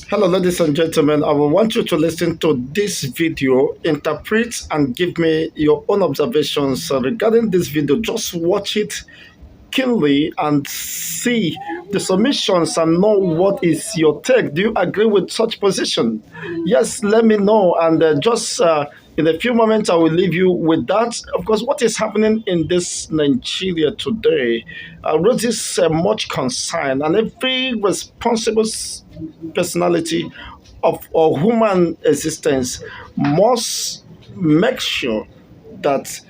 Hello, ladies and gentlemen. I will want you to listen to this video, interpret, and give me your own observations regarding this video. Just watch it keenly and see the submissions and know what is your take. Do you agree with such position? Yes, let me know. And just in a few moments, I will leave you with that. Of course, what is happening in this Nigeria today raises much concern, and every responsible personality of or human existence must make sure that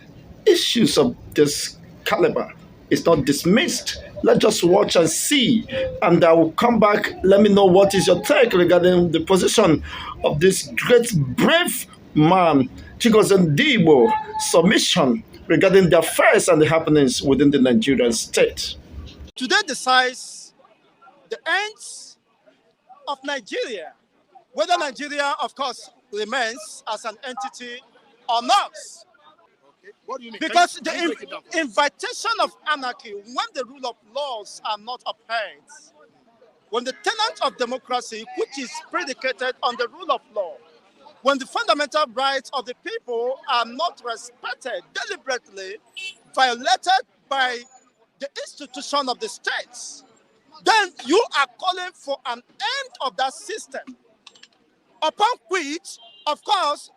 issues of this caliber is not dismissed. Let's just watch and see, and I will come back. Let me know what is your take regarding the position of this great brave man, Chigozendibo, submission regarding the affairs and the happenings within the Nigerian state. Today decides the ends of Nigeria, whether Nigeria, of course, remains as an entity or not. What do you mean? Because the invitation of anarchy, when the rule of laws are not upheld, when the tenet of democracy, which is predicated on the rule of law, when the fundamental rights of the people are not respected, deliberately violated by the institution of the states, then you are calling for an end of that system, upon which, of course,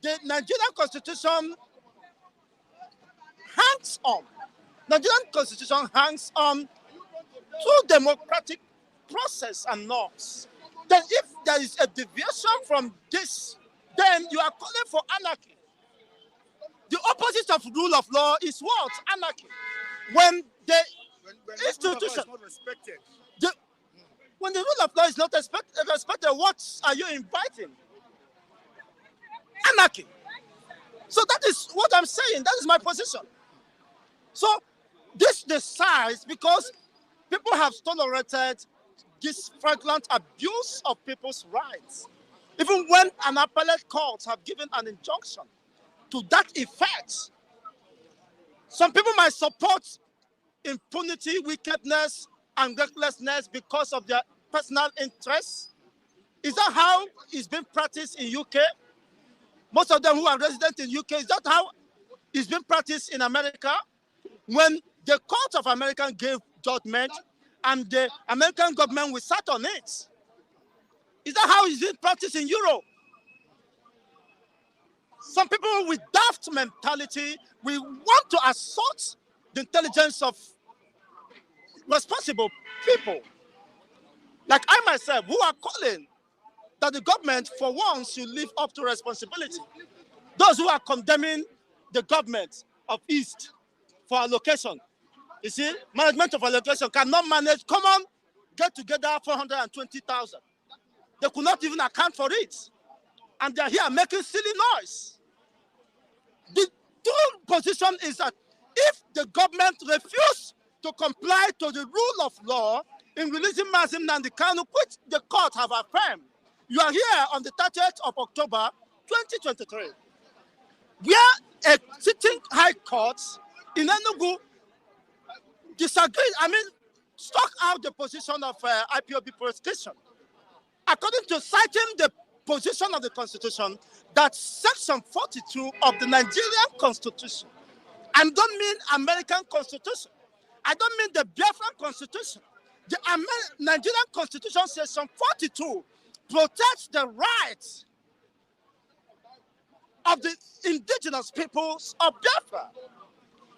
the Nigerian Constitution hangs on. Nigerian Constitution hangs on to democratic process and norms. Then if there is a deviation from this, then you are calling for anarchy. The opposite of rule of law is what? Anarchy. When the institution is not respected. When the rule of law is not respected, what are you inviting? Anarchy. So that is what I'm saying. That is my position. So this decides because people have tolerated this flagrant abuse of people's rights. Even when an appellate court have given an injunction to that effect, some people might support impunity, wickedness, and recklessness because of their personal interests. Is that how it's been practiced in UK? Most of them who are resident in UK, is that how it's been practiced in America? When the court of America gave judgment and the American government will sat on it. Is that how it's been practiced in Europe? Some people with daft mentality, we want to assault the intelligence of responsible people, like I myself, who are calling that the government for once should live up to responsibility. Those who are condemning the government of East for allocation, you see, management of allocation cannot manage, come on, get together 420,000. They could not even account for it. And they're here making silly noise. The true position is that if the government refuses to comply to the rule of law in releasing Mazi Nnamdi, which the court have affirmed, you are here on the 30th of October, 2023, where a sitting high court in Enugu disagreed, struck out the position of IPOB prosecution. According to citing the position of the Constitution, that Section 42 of the Nigerian Constitution, I don't mean American Constitution, I don't mean the Biafran Constitution. The Nigerian Constitution, Section 42, protects the rights of the indigenous peoples of Biafra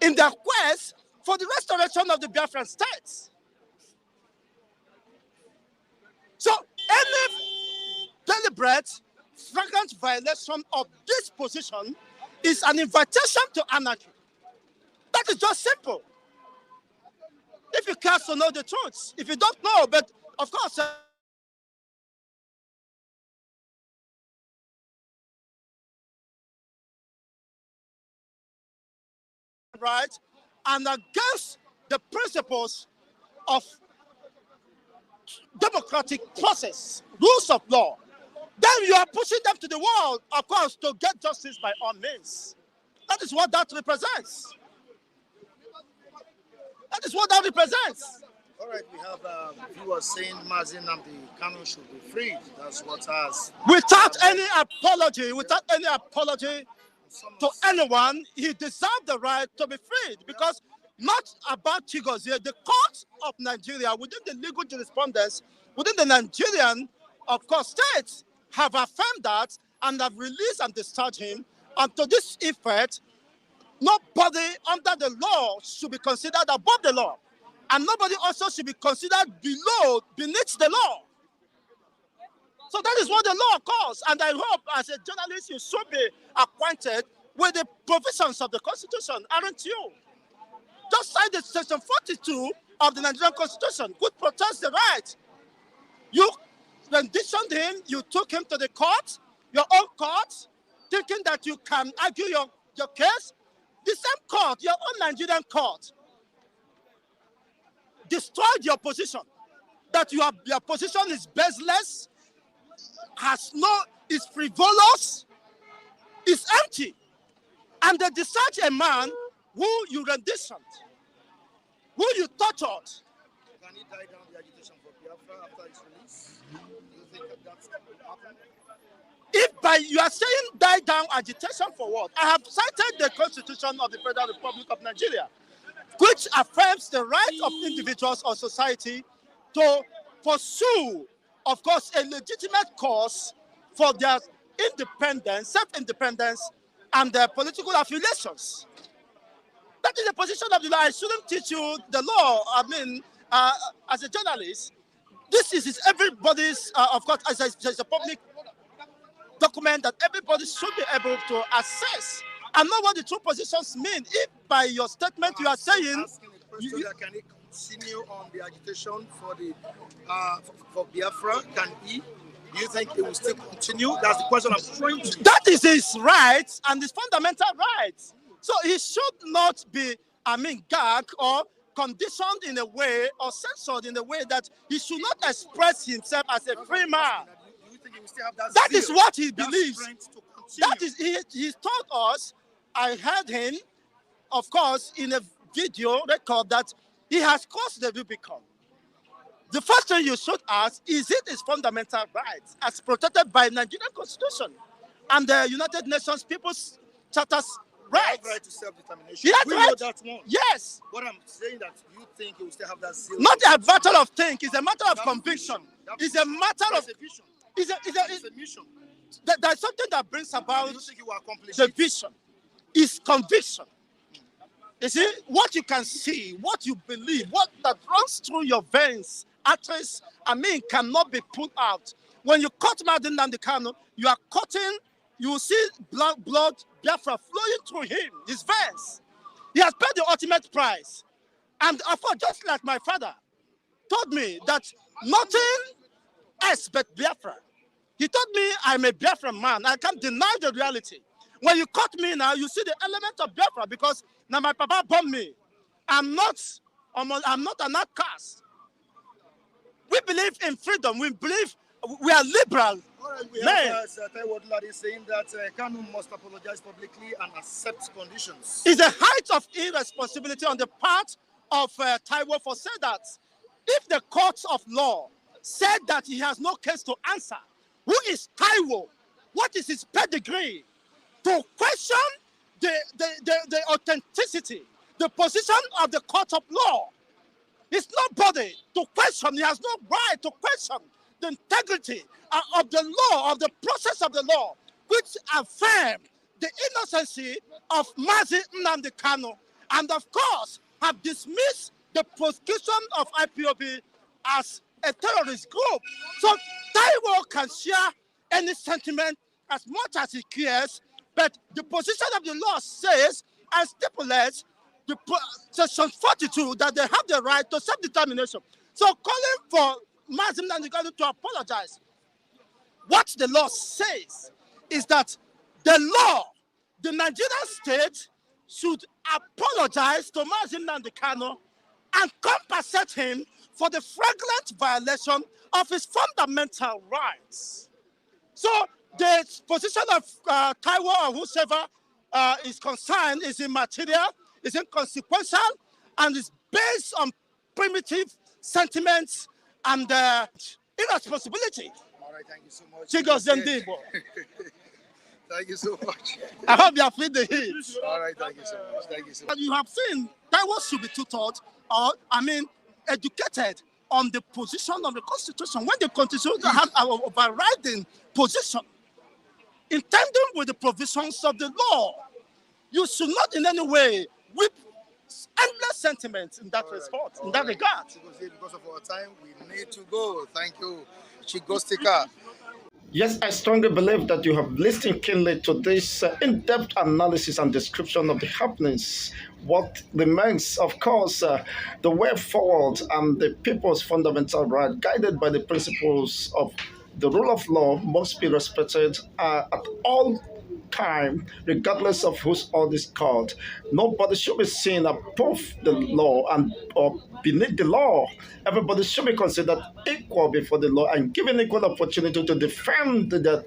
in their quest for the restoration of the Biafran states. So any deliberate, flagrant violation of this position is an invitation to anarchy. That is just simple. If you care to know the truth, if you don't know, but of course, right, and against the principles of democratic process, rules of law, then you are pushing them to the wall, of course, to get justice by all means. That is what that represents. That is what that represents. All right, we have viewers saying Mazi Nnamdi Kanu should be freed. That's what has. Without any apology, Some to anyone, he deserved the right to be freed because not about Chigos here. The courts of Nigeria, within the legal jurisprudence, within the Nigerian, of course, states have affirmed that and have released and discharged him. And to this effect, nobody under the law should be considered above the law. And nobody also should be considered beneath the law. So that is what the law calls. And I hope as a journalist you should be acquainted with the provisions of the Constitution, aren't you? Just like the section 42 of the Nigerian Constitution, which protects the right. You renditioned him, you took him to the court, your own court, thinking that you can argue your case. The same court, your own Nigerian court, destroyed your position. That your position is baseless, is frivolous, is empty. And they discharge a man who you renditioned, who you tortured. Can he die down the agitation for Biafra after his release? Do you think that's going to happen? If by you are saying die down agitation for what? I have cited the Constitution of the Federal Republic of Nigeria, which affirms the right of individuals or society to pursue, of course, a legitimate cause for their independence, self-independence, and their political affiliations. That is the position of the law. I shouldn't teach you the law. I mean, as a journalist, this is everybody's, of course, as a public document that everybody should be able to access and know what the two positions mean. If by your statement you are saying, can he continue on the agitation for the for Biafra? Can he? Do you think it will still continue? That's the question I'm trying to. That is his right and his fundamental rights. So he should not be, gagged or conditioned in a way or censored in a way that he should not express himself as a free man. Do you think he will still have that? That zeal, is what he that believes. strength to That continue? is, he told us, I heard him, of course, in a video record that he has crossed the Rubicon. The first thing you should ask, is it his fundamental rights as protected by Nigerian Constitution and the United Nations People's Charter's They have rights? right to self-determination. He has We right. know that one. Yes. What I'm saying that you think he will still have that zeal. Not a matter of think, it's a matter of conviction. It's a matter of, That's a vision. it's It's a mission. there's something that brings about Do you think he will accomplish the it? vision, is conviction. You see, what you can see, what you believe, what that runs through your veins, arteries, cannot be pulled out. When you cut Nnamdi Kanu, you are cutting, you will see blood, Biafra flowing through him, his veins. He has paid the ultimate price. And of course, just like my father told me that nothing else but Biafra. He told me I'm a Biafra man. I can't deny the reality. When you cut me now, you see the element of Biafra because now my papa born me. I'm not an outcast. We believe in freedom. We believe we are liberal. All right, we Man. have Taiwo Ladi saying that Kanu must apologize publicly and accept conditions. It's a height of irresponsibility on the part of Taiwo for saying that if the courts of law said that he has no case to answer, who is Taiwo? What is his pedigree? To question the authenticity, the position of the court of law. It's nobody to question. He has no right to question the integrity of the law, of the process of the law, which affirm the innocency of Mazi Nnamdi Kanu, and of course have dismissed the prosecution of IPOB as a terrorist group. So Taiwo can share any sentiment as much as he cares, but the position of the law says and stipulates the section 42 that they have the right to self-determination. So calling for Mazi Nnamdi Kanu to apologize, what the law says is that the law, the Nigerian state should apologize to Mazi Nnamdi Kanu and compensate him for the flagrant violation of his fundamental rights. So the position of Taiwo or whoever is concerned is immaterial, is inconsequential, and is based on primitive sentiments and irresponsibility. All right, thank you so much. Chigos Ndibo. Thank you so much. I hope you have feel the heat. All right, thank you so much. Thank you so much. You have seen Taiwo should be tutored, or educated on the position of the Constitution. When the Constitution has our overriding position, in tandem with the provisions of the law, you should not in any way whip endless sentiments in that respect, in that regard. Because of our time, we need to go. Thank you, Chigostika. Yes, I strongly believe that you have listened keenly to this in-depth analysis and description of the happenings. What remains, of course, the way forward and the people's fundamental right, guided by the principles of the rule of law, must be respected at all time, regardless of whose order is called. Nobody should be seen above the law and or beneath the law. Everybody should be considered equal before the law and given equal opportunity to defend their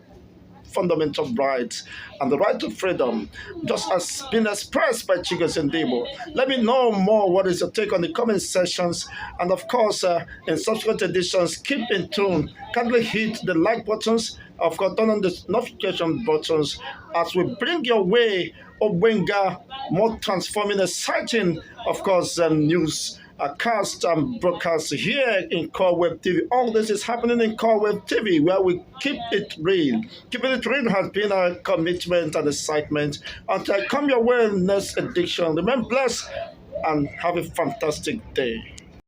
fundamental rights and the right to freedom, just as been expressed by Chigos Ndebo. Let me know more what is your take on the comment sections. And of course, in subsequent editions, keep in tune. Kindly hit the like buttons. Of course, turn on the notification buttons as we bring your way Obenga, more transforming, exciting, of course, news cast and broadcast here in Core Web TV. All this is happening in Core Web TV, where we keep it real. Keeping it real has been our commitment and excitement. Until I come your way in next edition, remain blessed and have a fantastic day.